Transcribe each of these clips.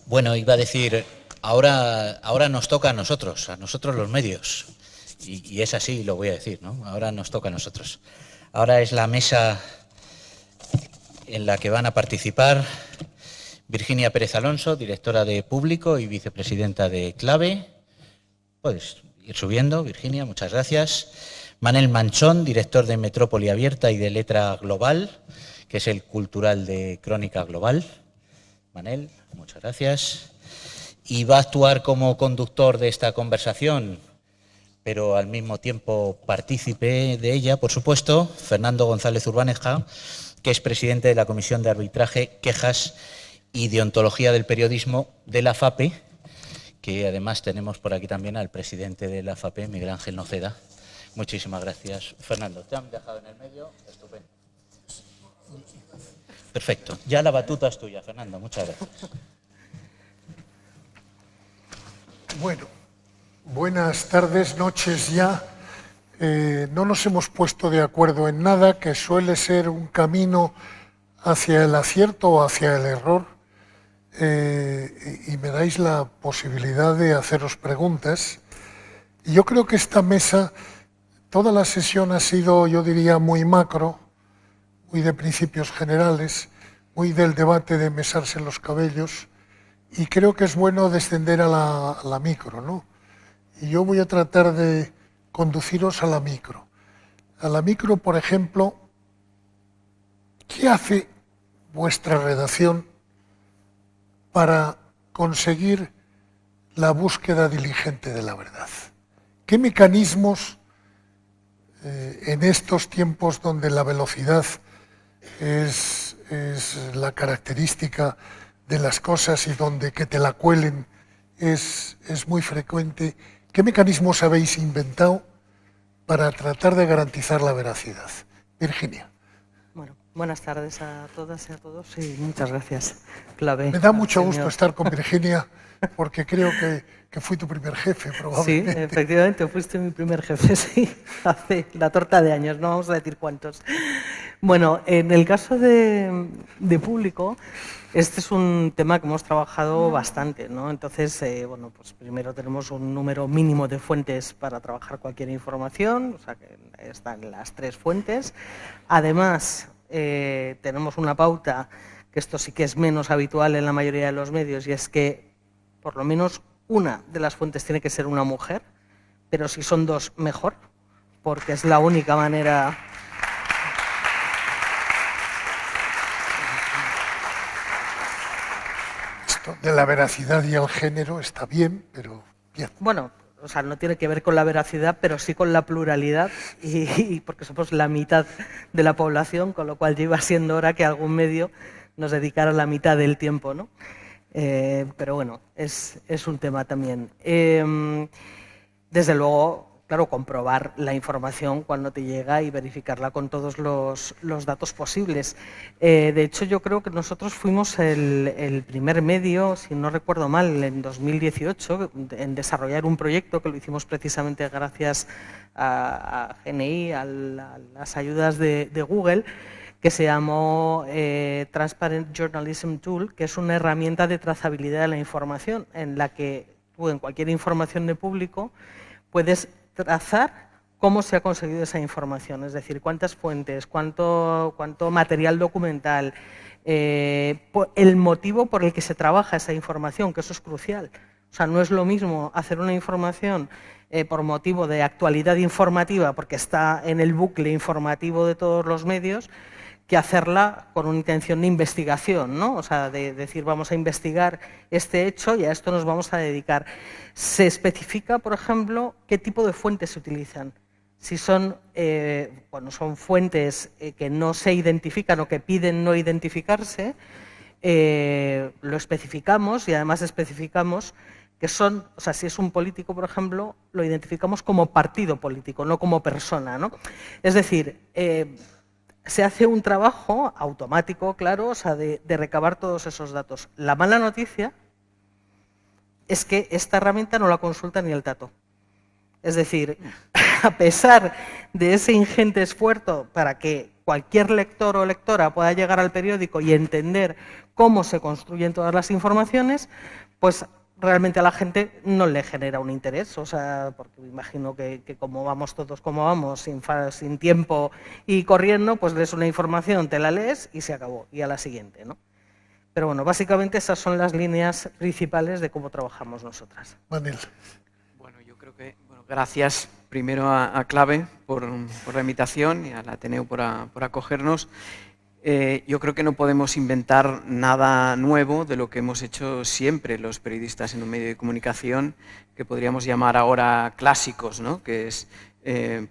Bueno, iba a decir, ahora nos toca a nosotros los medios. Y es así, lo voy a decir, ¿no? Ahora nos toca a nosotros. Ahora es la mesa en la que van a participar Virginia Pérez Alonso, directora de Público y vicepresidenta de Clave. Puedes ir subiendo, Virginia, muchas gracias. Manel Manchón, director de Metrópoli Abierta y de Letra Global, que es el cultural de Crónica Global. Manel, muchas gracias. Y va a actuar como conductor de esta conversación, pero al mismo tiempo partícipe de ella, por supuesto, Fernando González Urbaneja, que es presidente de la Comisión de Arbitraje, Quejas y Deontología del Periodismo de la FAPE, que además tenemos por aquí también al presidente de la FAPE, Miguel Ángel Noceda. Muchísimas gracias. Fernando, te han dejado en el medio. Estupendo. Perfecto. Ya la batuta es tuya, Fernando. Muchas gracias. Bueno, buenas tardes, noches ya. No nos hemos puesto de acuerdo en nada, que suele ser un camino hacia el acierto o hacia el error, y me dais la posibilidad de haceros preguntas. Y yo creo que esta mesa, toda la sesión ha sido, yo diría, muy macro, muy de principios generales, muy del debate de mesarse los cabellos, y creo que es bueno descender a la micro, ¿no? Y yo voy a tratar de conduciros a la micro. A la micro, por ejemplo, ¿qué hace vuestra redacción para conseguir la búsqueda diligente de la verdad? ¿Qué mecanismos en estos tiempos donde la velocidad es la característica de las cosas y donde que te la cuelen es muy frecuente, qué mecanismos habéis inventado para tratar de garantizar la veracidad? Virginia. Bueno, buenas tardes a todas y a todos y muchas gracias, Clave. Me da mucho gusto estar con Virginia porque creo que fui tu primer jefe, probablemente. Sí, efectivamente, fuiste mi primer jefe, sí, hace la torta de años, no vamos a decir cuántos. Bueno, en el caso de Público, este es un tema que hemos trabajado bastante, ¿no? Entonces, bueno, pues primero tenemos un número mínimo de fuentes para trabajar cualquier información, o sea que están las 3 fuentes. Además, tenemos una pauta, que esto sí que es menos habitual en la mayoría de los medios, y es que por lo menos una de las fuentes tiene que ser una mujer, pero si son 2, mejor, porque es la única manera. Esto de la veracidad y el género está bien, pero bien. Bueno, o sea, no tiene que ver con la veracidad, pero sí con la pluralidad, y porque somos la mitad de la población, con lo cual ya iba siendo hora que algún medio nos dedicara la mitad del tiempo, ¿no? Pero bueno, es un tema también. Desde luego, claro, comprobar la información cuando te llega y verificarla con todos los datos posibles. De hecho, yo creo que nosotros fuimos el primer medio, si no recuerdo mal, en 2018, en desarrollar un proyecto que lo hicimos precisamente gracias a GNI, a las ayudas de Google, que se llamó Transparent Journalism Tool, que es una herramienta de trazabilidad de la información, en la que tú en cualquier información de Público puedes trazar cómo se ha conseguido esa información, es decir, cuántas fuentes, cuánto material documental, el motivo por el que se trabaja esa información, que eso es crucial. O sea, no es lo mismo hacer una información por motivo de actualidad informativa, porque está en el bucle informativo de todos los medios, que hacerla con una intención de investigación, ¿no? O sea, de decir, vamos a investigar este hecho y a esto nos vamos a dedicar. Se especifica, por ejemplo, qué tipo de fuentes se utilizan. Si son, bueno, son fuentes que no se identifican o que piden no identificarse, lo especificamos y además especificamos que son, o sea, si es un político, por ejemplo, lo identificamos como partido político, no como persona, ¿no? Es decir, se hace un trabajo automático, claro, o sea, de recabar todos esos datos. La mala noticia es que esta herramienta no la consulta ni el dato. Es decir, a pesar de ese ingente esfuerzo para que cualquier lector o lectora pueda llegar al periódico y entender cómo se construyen todas las informaciones, pues realmente a la gente no le genera un interés, o sea, porque me imagino que como vamos todos como vamos, sin tiempo y corriendo, pues lees una información, te la lees y se acabó, y a la siguiente, ¿no? Pero bueno, básicamente esas son las líneas principales de cómo trabajamos nosotras. Manel. Bueno, yo creo que, gracias primero a Clave por la invitación y al Ateneo por acogernos. Yo creo que no podemos inventar nada nuevo de lo que hemos hecho siempre los periodistas en un medio de comunicación, que podríamos llamar ahora clásicos, ¿no? Que es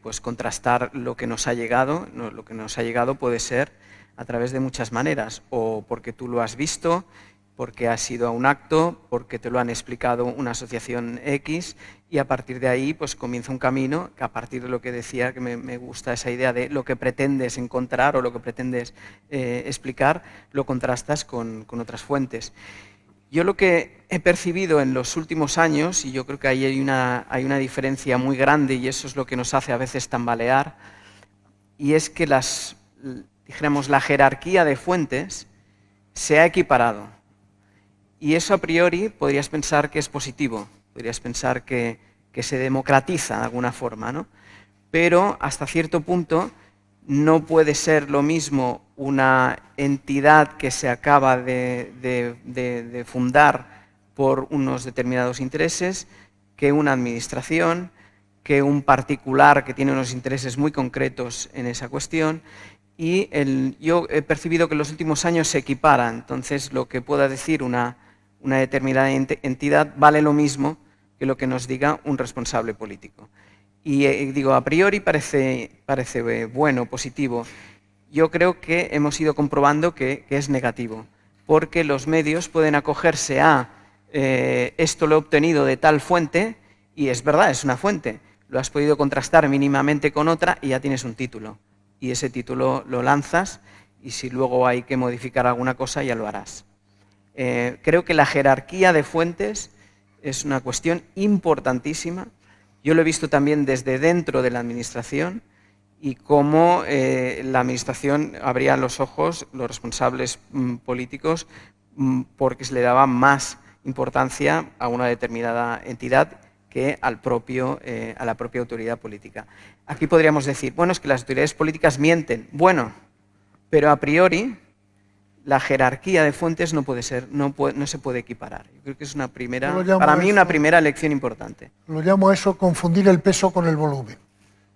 pues contrastar lo que nos ha llegado. Lo que nos ha llegado puede ser a través de muchas maneras, o porque tú lo has visto, porque has ido a un acto, porque te lo han explicado una asociación X, y a partir de ahí pues comienza un camino que, a partir de lo que decía, que me gusta esa idea de lo que pretendes encontrar o lo que pretendes explicar, lo contrastas con otras fuentes. Yo lo que he percibido en los últimos años, y yo creo que ahí hay una diferencia muy grande, y eso es lo que nos hace a veces tambalear, y es que dijéramos, la jerarquía de fuentes se ha equiparado. Y eso a priori podrías pensar que es positivo, podrías pensar que se democratiza de alguna forma, ¿no? Pero hasta cierto punto no puede ser lo mismo una entidad que se acaba de fundar por unos determinados intereses que una administración, que un particular que tiene unos intereses muy concretos en esa cuestión. Y yo he percibido que en los últimos años se equipara, entonces lo que pueda decir una determinada entidad vale lo mismo que lo que nos diga un responsable político. Y digo, a priori parece bueno, positivo. Yo creo que hemos ido comprobando que es negativo, porque los medios pueden acogerse a esto lo he obtenido de tal fuente, y es verdad, es una fuente, lo has podido contrastar mínimamente con otra y ya tienes un título. Y ese título lo lanzas, y si luego hay que modificar alguna cosa ya lo harás. Creo que la jerarquía de fuentes es una cuestión importantísima. Yo lo he visto también desde dentro de la administración, y cómo la administración abría los ojos, los responsables políticos, porque se le daba más importancia a una determinada entidad que a la propia autoridad política. Aquí podríamos decir, bueno, es que las autoridades políticas mienten. Bueno, pero a priori la jerarquía de fuentes no se puede equiparar. Yo creo que es para mí una primera lección importante. Lo llamo a eso confundir el peso con el volumen,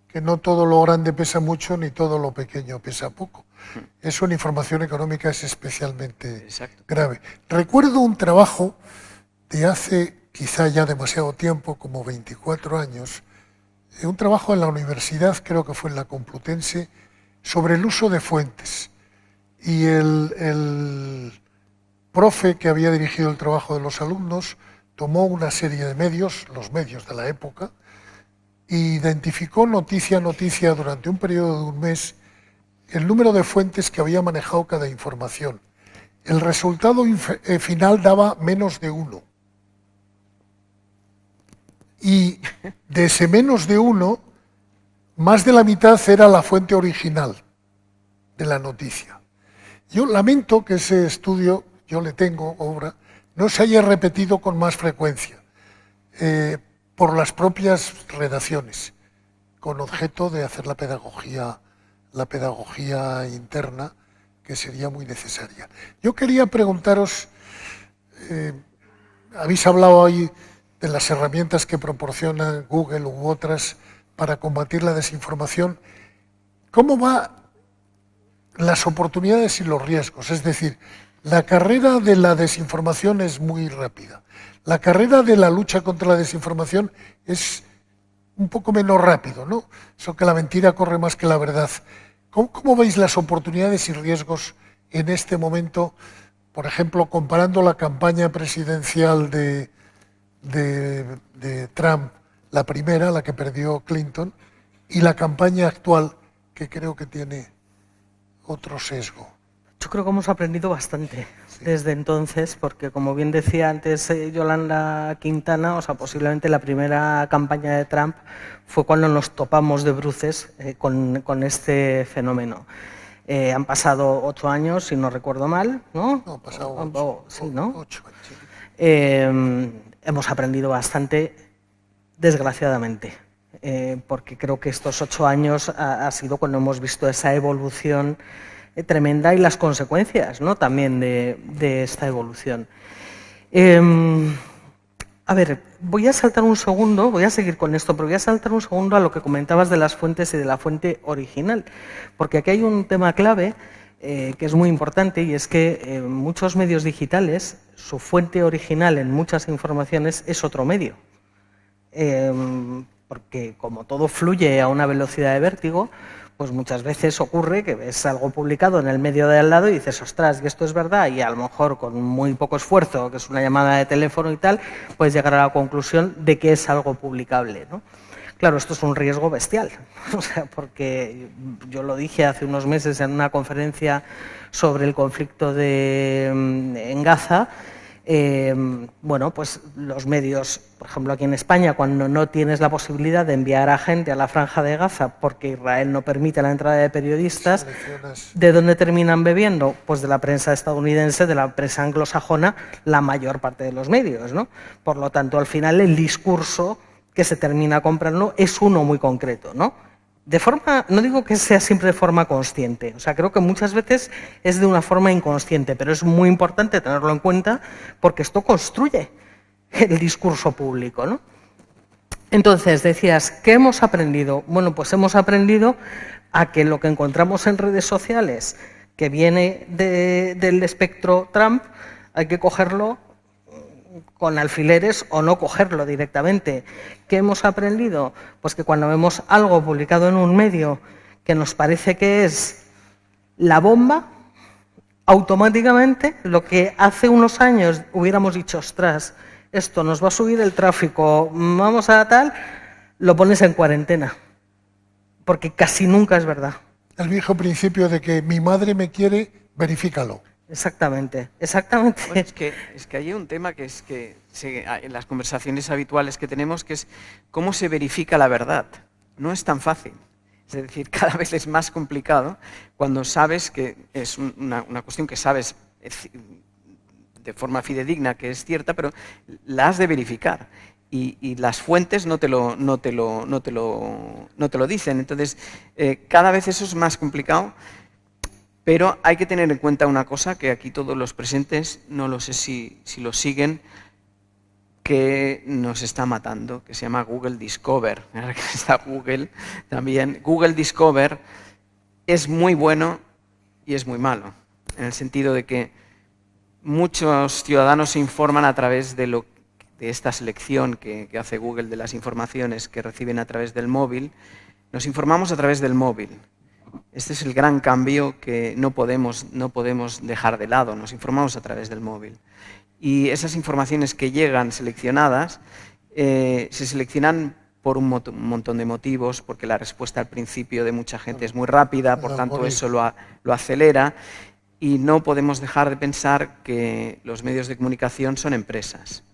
que no todo lo grande pesa mucho ni todo lo pequeño pesa poco. Eso en información económica es especialmente grave. Recuerdo un trabajo de hace quizá ya demasiado tiempo, como 24 años, un trabajo en la universidad, creo que fue en la Complutense, sobre el uso de fuentes. Y el profe que había dirigido el trabajo de los alumnos tomó una serie de medios, los medios de la época, e identificó noticia a noticia durante un periodo de un mes el número de fuentes que había manejado cada información. El resultado final daba menos de 1. Y de ese menos de 1, más de la mitad era la fuente original de la noticia. Yo lamento que ese estudio, yo le tengo obra, no se haya repetido con más frecuencia por las propias redacciones, con objeto de hacer la pedagogía interna, que sería muy necesaria. Yo quería preguntaros, habéis hablado hoy de las herramientas que proporcionan Google u otras para combatir la desinformación. ¿Cómo van las oportunidades y los riesgos? Es decir, la carrera de la desinformación es muy rápida. La carrera de la lucha contra la desinformación es un poco menos rápido, ¿no? Eso que la mentira corre más que la verdad. ¿Cómo veis las oportunidades y riesgos en este momento, por ejemplo, comparando la campaña presidencial de Trump, la primera, la que perdió Clinton, y la campaña actual, que creo que tiene otro sesgo? Yo creo que hemos aprendido bastante desde entonces, porque como bien decía antes Yolanda Quintana, o sea, posiblemente la primera campaña de Trump fue cuando nos topamos de bruces con este fenómeno. Han pasado 8 años, si no recuerdo mal, ¿no? No, han pasado 8. Sí, ¿no? 8, sí. Hemos aprendido bastante, desgraciadamente, porque creo que estos 8 años ha sido cuando hemos visto esa evolución tremenda y las consecuencias, ¿no?, también de esta evolución. A ver, voy a saltar un segundo, voy a seguir con esto, pero voy a saltar un segundo a lo que comentabas de las fuentes y de la fuente original, porque aquí hay un tema clave que es muy importante, y es que muchos medios digitales, su fuente original en muchas informaciones es otro medio, porque como todo fluye a una velocidad de vértigo, pues muchas veces ocurre que ves algo publicado en el medio de al lado y dices, ostras, y esto es verdad, y a lo mejor con muy poco esfuerzo, que es una llamada de teléfono y tal, puedes llegar a la conclusión de que es algo publicable, ¿no? Claro, esto es un riesgo bestial, o sea, porque yo lo dije hace unos meses en una conferencia sobre el conflicto en Gaza. Bueno, pues los medios, por ejemplo aquí en España, cuando no tienes la posibilidad de enviar a gente a la Franja de Gaza porque Israel no permite la entrada de periodistas, ¿de dónde terminan bebiendo? Pues de la prensa estadounidense, de la prensa anglosajona, la mayor parte de los medios, ¿no? Por lo tanto, al final el discurso que se termina comprando es uno muy concreto, ¿no? De forma, no digo que sea siempre de forma consciente, o sea, creo que muchas veces es de una forma inconsciente, pero es muy importante tenerlo en cuenta porque esto construye el discurso público, ¿no? Entonces, decías, ¿qué hemos aprendido? Bueno, pues hemos aprendido a que lo que encontramos en redes sociales, que viene del espectro Trump, hay que cogerlo con alfileres o no cogerlo directamente. ¿Qué hemos aprendido? Pues que cuando vemos algo publicado en un medio que nos parece que es la bomba, automáticamente lo que hace unos años hubiéramos dicho, ostras, esto nos va a subir el tráfico, vamos a tal, lo pones en cuarentena, porque casi nunca es verdad. El viejo principio de que mi madre me quiere, verifícalo. Exactamente, exactamente. Bueno, es que hay un tema que es que en las conversaciones habituales que tenemos, que es cómo se verifica la verdad. No es tan fácil. Es decir, cada vez es más complicado cuando sabes que es una cuestión que sabes de forma fidedigna que es cierta, pero la has de verificar. Y las fuentes no te lo dicen. Entonces, cada vez eso es más complicado. Pero hay que tener en cuenta una cosa, que aquí todos los presentes, no lo sé si lo siguen, que nos está matando, que se llama Google Discover. Ahora que está Google también. Google Discover es muy bueno y es muy malo, en el sentido de que muchos ciudadanos se informan a través de esta selección que hace Google de las informaciones que reciben a través del móvil. Nos informamos a través del móvil. Este es el gran cambio que no podemos dejar de lado, nos informamos a través del móvil. Y esas informaciones que llegan seleccionadas, se seleccionan por un montón de motivos, porque la respuesta al principio de mucha gente es muy rápida, por tanto eso lo acelera, y no podemos dejar de pensar que los medios de comunicación son empresas.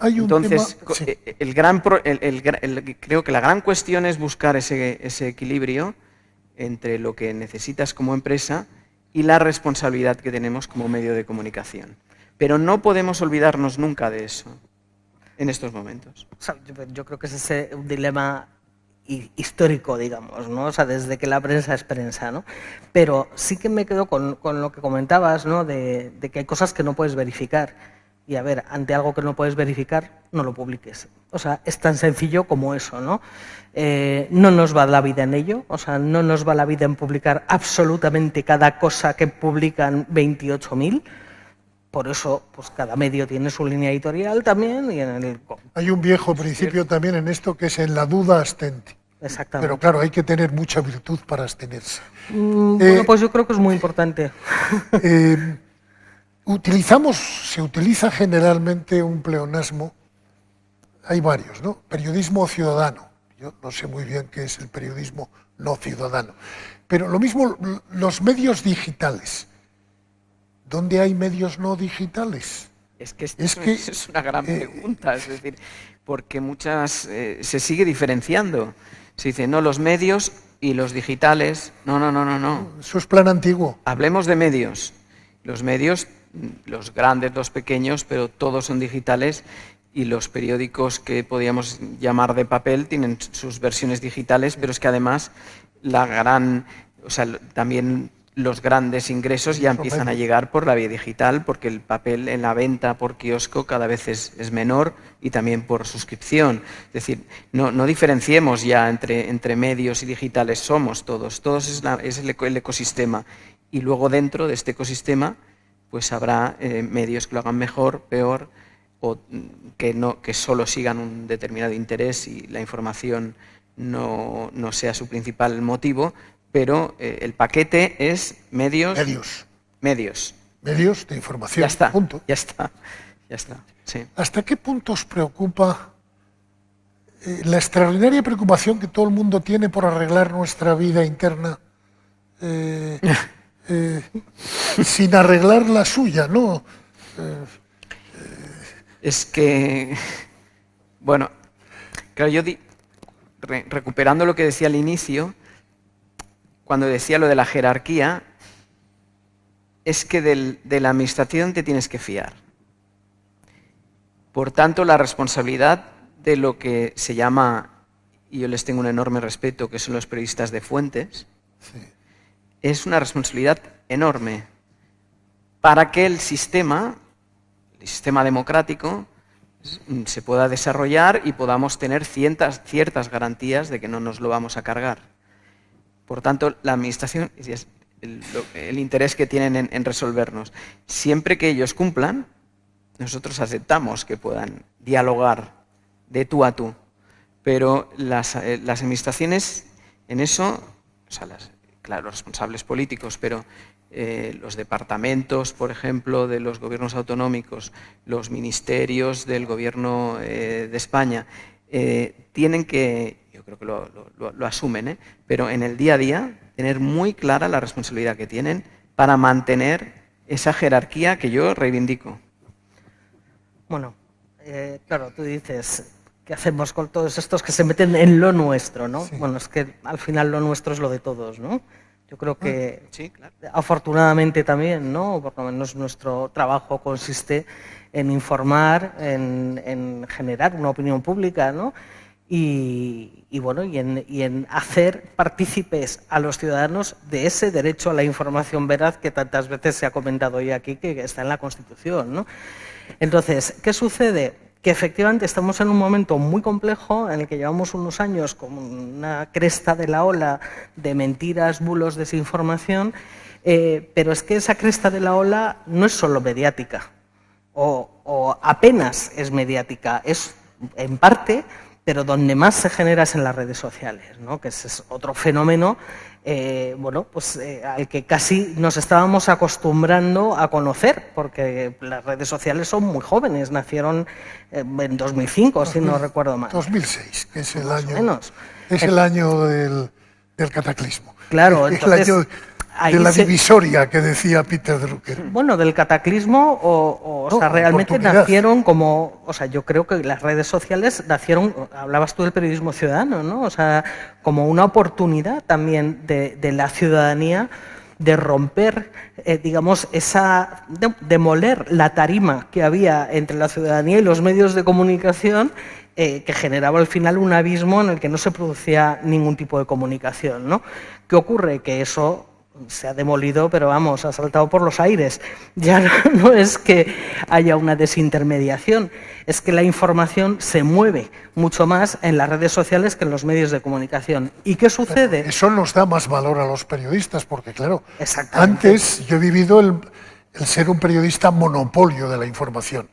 Entonces, creo que la gran cuestión es buscar ese equilibrio entre lo que necesitas como empresa y la responsabilidad que tenemos como medio de comunicación. Pero no podemos olvidarnos nunca de eso en estos momentos. O sea, yo creo que es ese un dilema histórico, digamos, ¿no? O sea, desde que la prensa es prensa, ¿no? Pero sí que me quedo con lo que comentabas, ¿no? De que hay cosas que no puedes verificar. Y a ver, ante algo que no puedes verificar, no lo publiques. O sea, es tan sencillo como eso, ¿no? No nos va la vida en ello, o sea, no nos va la vida en publicar absolutamente cada cosa que publican 28.000. Por eso, pues cada medio tiene su línea editorial también. Hay un viejo principio también en esto, que es en la duda abstente. Exactamente. Pero claro, hay que tener mucha virtud para abstenerse. Bueno, pues yo creo que es muy importante. Se utiliza generalmente un pleonasmo, hay varios, ¿no? Periodismo ciudadano. Yo no sé muy bien qué es el periodismo no ciudadano. Pero lo mismo los medios digitales. ¿Dónde hay medios no digitales? Es que es una gran pregunta, es decir, porque muchas se sigue diferenciando. Se dice, no, los medios y los digitales. No. Eso es plan antiguo. Hablemos de medios. Los medios, los grandes, los pequeños, pero todos son digitales, y los periódicos que podríamos llamar de papel tienen sus versiones digitales, pero es que además también los grandes ingresos ya empiezan a llegar por la vía digital, porque el papel en la venta por kiosco cada vez es menor, y también por suscripción. Es decir, no diferenciemos ya entre medios y digitales, somos todos es el ecosistema, y luego dentro de este ecosistema pues habrá medios que lo hagan mejor, peor, o que solo sigan un determinado interés y la información no sea su principal motivo, pero el paquete es medios. Medios de información. Ya está, punto. ya está. Sí. ¿Hasta qué punto os preocupa la extraordinaria preocupación que todo el mundo tiene por arreglar nuestra vida interna sin arreglar la suya, ¿no? Es que, bueno, claro, yo recuperando lo que decía al inicio, cuando decía lo de la jerarquía, es que de la administración te tienes que fiar. Por tanto, la responsabilidad de lo que se llama, y yo les tengo un enorme respeto, que son los periodistas de fuentes, sí, es una responsabilidad enorme para que el sistema democrático se pueda desarrollar y podamos tener ciertas garantías de que no nos lo vamos a cargar. Por tanto, la administración, el interés que tienen en resolvernos, siempre que ellos cumplan, nosotros aceptamos que puedan dialogar de tú a tú, pero las administraciones en eso, claro, los responsables políticos, pero los departamentos, por ejemplo, de los gobiernos autonómicos, los ministerios del gobierno de España, tienen que, yo creo que lo asumen, pero en el día a día tener muy clara la responsabilidad que tienen para mantener esa jerarquía que yo reivindico. Bueno, claro, tú dices, ¿qué hacemos con todos estos que se meten en lo nuestro, ¿no? Sí. Bueno, es que al final lo nuestro es lo de todos, ¿no? Yo creo que sí, claro, afortunadamente también, ¿no? Por lo menos nuestro trabajo consiste en informar, en generar una opinión pública, ¿no? Y en hacer partícipes a los ciudadanos de ese derecho a la información veraz que tantas veces se ha comentado hoy aquí, que está en la Constitución, ¿no? Entonces, ¿qué sucede? Que efectivamente estamos en un momento muy complejo en el que llevamos unos años con una cresta de la ola de mentiras, bulos, desinformación, pero es que esa cresta de la ola no es solo mediática, o apenas es mediática, es en parte, pero donde más se genera es en las redes sociales, ¿no? Que ese es otro fenómeno al que casi nos estábamos acostumbrando a conocer, porque las redes sociales son muy jóvenes, nacieron en 2005, si no recuerdo mal. 2006, que es el año del cataclismo. Claro, entonces, el año de la divisoria que decía Peter Drucker. Bueno, del cataclismo, o sea, realmente nacieron como, o sea, yo creo que las redes sociales nacieron, hablabas tú del periodismo ciudadano, ¿no? O sea, como una oportunidad también de la ciudadanía de romper, digamos, demoler la tarima que había entre la ciudadanía y los medios de comunicación, que generaba al final un abismo en el que no se producía ningún tipo de comunicación, ¿no? ¿Qué ocurre? Que eso se ha demolido, pero vamos, ha saltado por los aires. Ya no es que haya una desintermediación, es que la información se mueve mucho más en las redes sociales que en los medios de comunicación. ¿Y qué sucede? Pero eso nos da más valor a los periodistas, porque claro, antes yo he vivido el ser un periodista monopolio de la información.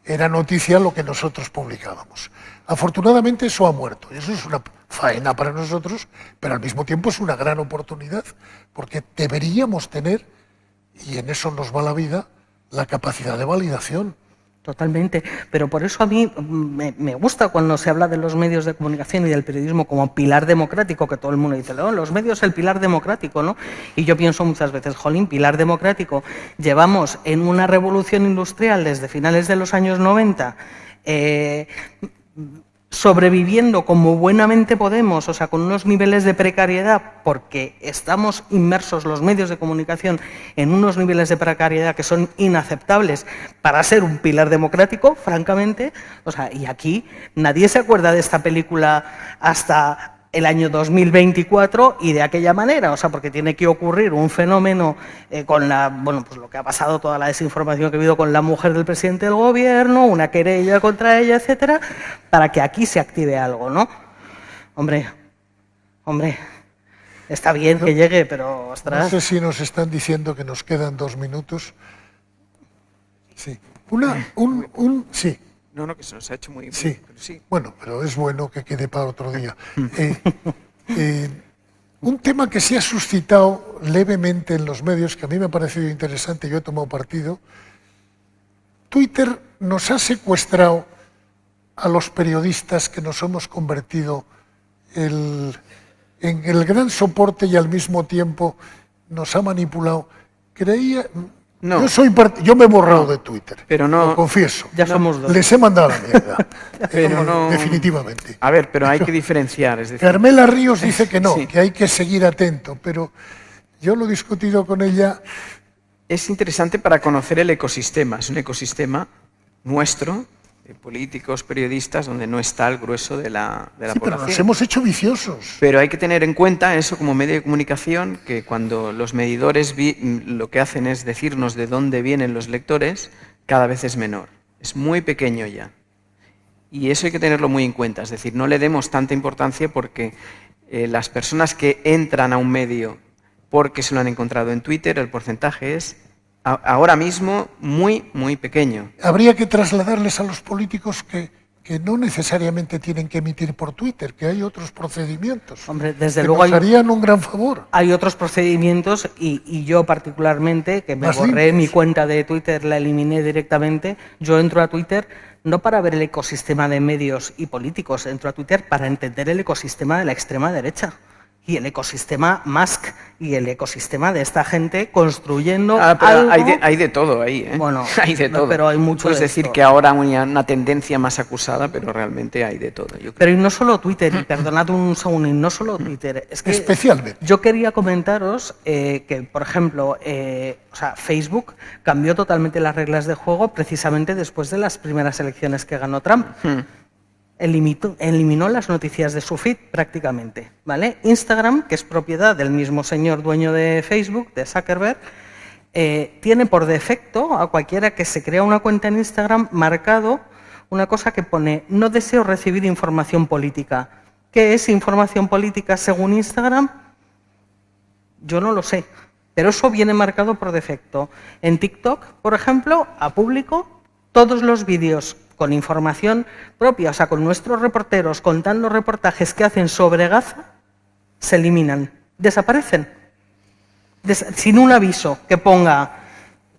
Era noticia lo que nosotros publicábamos. Afortunadamente eso ha muerto, y eso es una faena para nosotros, pero al mismo tiempo es una gran oportunidad, porque deberíamos tener, y en eso nos va la vida, la capacidad de validación. Totalmente, pero por eso a mí me gusta cuando se habla de los medios de comunicación y del periodismo como pilar democrático, que todo el mundo dice, los medios es el pilar democrático, ¿no? Y yo pienso muchas veces, jolín, pilar democrático, llevamos en una revolución industrial desde finales de los años 90, sobreviviendo como buenamente podemos, o sea, con unos niveles de precariedad, porque estamos inmersos los medios de comunicación en unos niveles de precariedad que son inaceptables para ser un pilar democrático, francamente. O sea, y aquí nadie se acuerda de esta película hasta el año 2024 y de aquella manera, o sea, porque tiene que ocurrir un fenómeno con pues lo que ha pasado, toda la desinformación que ha habido con la mujer del presidente del gobierno, una querella contra ella, etcétera, para que aquí se active algo, ¿no? Hombre, está bien que llegue, pero ostras. No sé si nos están diciendo que nos quedan 2 minutos. Sí. Sí. No, que se nos ha hecho muy... Sí. Pero sí. Bueno, pero es bueno que quede para otro día. Un tema que se ha suscitado levemente en los medios, que a mí me ha parecido interesante, yo he tomado partido. Twitter nos ha secuestrado a los periodistas que nos hemos convertido en el gran soporte y al mismo tiempo nos ha manipulado. No. Yo me he borrado de Twitter, pero no, lo confieso. Ya somos dos. Les he mandado a la mierda. Pero no, definitivamente. A ver, pero hay que diferenciar. Es decir, Carmela Ríos dice que no, sí, que hay que seguir atento, pero yo lo he discutido con ella. es interesante para conocer el ecosistema. Es un ecosistema nuestro, de políticos, periodistas, donde no está el grueso de la Sí, pero población. nos hemos hecho viciosos. Pero hay que tener en cuenta eso como medio de comunicación, que cuando los medidores lo que hacen es decirnos de dónde vienen los lectores, cada vez es menor. Es muy pequeño ya. Y eso hay que tenerlo muy en cuenta. Es decir, no le demos tanta importancia porque las personas que entran a un medio porque se lo han encontrado en Twitter, el porcentaje es ahora mismo muy, muy pequeño. Habría que trasladarles a los políticos que no necesariamente tienen que emitir por Twitter, que hay otros procedimientos. Hombre, desde que luego nos harían un gran favor. Hay otros procedimientos y yo particularmente, que me Más borré limpios. mi cuenta de Twitter, la eliminé directamente, yo entro a Twitter no para ver el ecosistema de medios y políticos, entro a Twitter para entender el ecosistema de la extrema derecha y el ecosistema Musk y el ecosistema de esta gente construyendo Pero algo... hay de todo ahí, ¿eh? Bueno, hay de todo. pero hay mucho Puedes de decir esto. que ahora hay una tendencia más acusada, pero realmente hay de todo. Yo creo. Pero y no solo Twitter, y perdonad un segundo, y no solo Twitter, es que Especialmente. yo quería comentaros que, por ejemplo, Facebook cambió totalmente las reglas de juego precisamente después de las primeras elecciones que ganó Trump. Eliminó las noticias de su feed prácticamente, ¿vale? Instagram, que es propiedad del mismo señor dueño de Facebook, de Zuckerberg, tiene por defecto a cualquiera que se crea una cuenta en Instagram marcado una cosa que pone no deseo recibir información política. ¿Qué es información política según Instagram? Yo no lo sé, pero eso viene marcado por defecto. En TikTok, por ejemplo, a público, todos los vídeos con información propia, o sea, con nuestros reporteros contando reportajes que hacen sobre Gaza, se eliminan, desaparecen. Sin un aviso que ponga,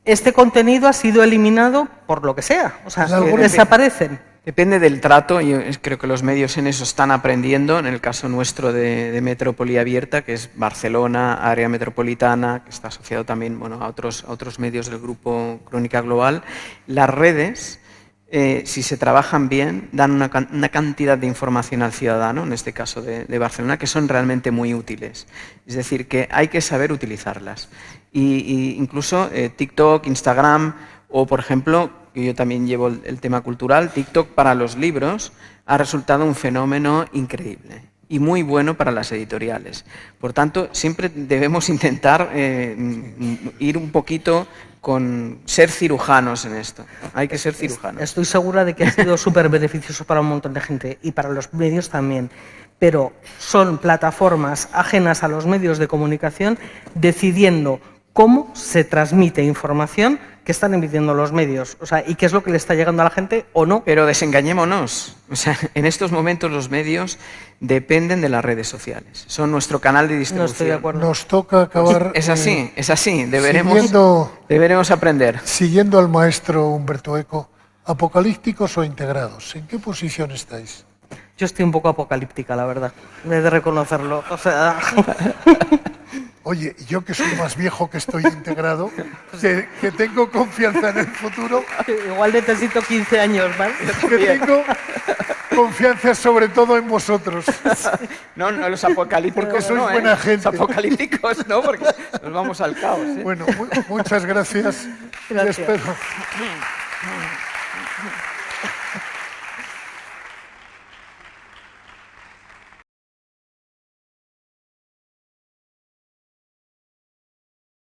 este contenido ha sido eliminado por lo que sea, o sea, desaparecen. Depende del trato, yo creo que los medios en eso están aprendiendo, en el caso nuestro de Metrópoli Abierta, que es Barcelona, área metropolitana, que está asociado también a otros medios del grupo Crónica Global. Las redes, si se trabajan bien, dan una cantidad de información al ciudadano, en este caso de Barcelona, que son realmente muy útiles. Es decir, que hay que saber utilizarlas. Y incluso TikTok, Instagram o, por ejemplo, que yo también llevo el tema cultural, TikTok para los libros ha resultado un fenómeno increíble y muy bueno para las editoriales. Por tanto, siempre debemos intentar ir un poquito con ser cirujanos en esto. Hay que ser cirujanos. Estoy segura de que ha sido súper beneficioso para un montón de gente y para los medios también, pero son plataformas ajenas a los medios de comunicación decidiendo cómo se transmite información que están emitiendo los medios, o sea, y qué es lo que le está llegando a la gente o no. Pero desengañémonos, o sea, en estos momentos los medios dependen de las redes sociales, son nuestro canal de distribución. No estoy de acuerdo. Nos toca acabar... Es así, deberemos aprender. Siguiendo al maestro Humberto Eco, ¿apocalípticos o integrados? ¿En qué posición estáis? Yo estoy un poco apocalíptica, la verdad, he de reconocerlo, o sea... Oye, yo que soy más viejo, que estoy integrado, que tengo confianza en el futuro, Igual necesito 15 años más. que tengo confianza sobre todo en vosotros. No, los apocalípticos. Porque sois no, buena gente. Los apocalípticos no, porque nos vamos al caos. Bueno, muchas gracias. Gracias. Y espero.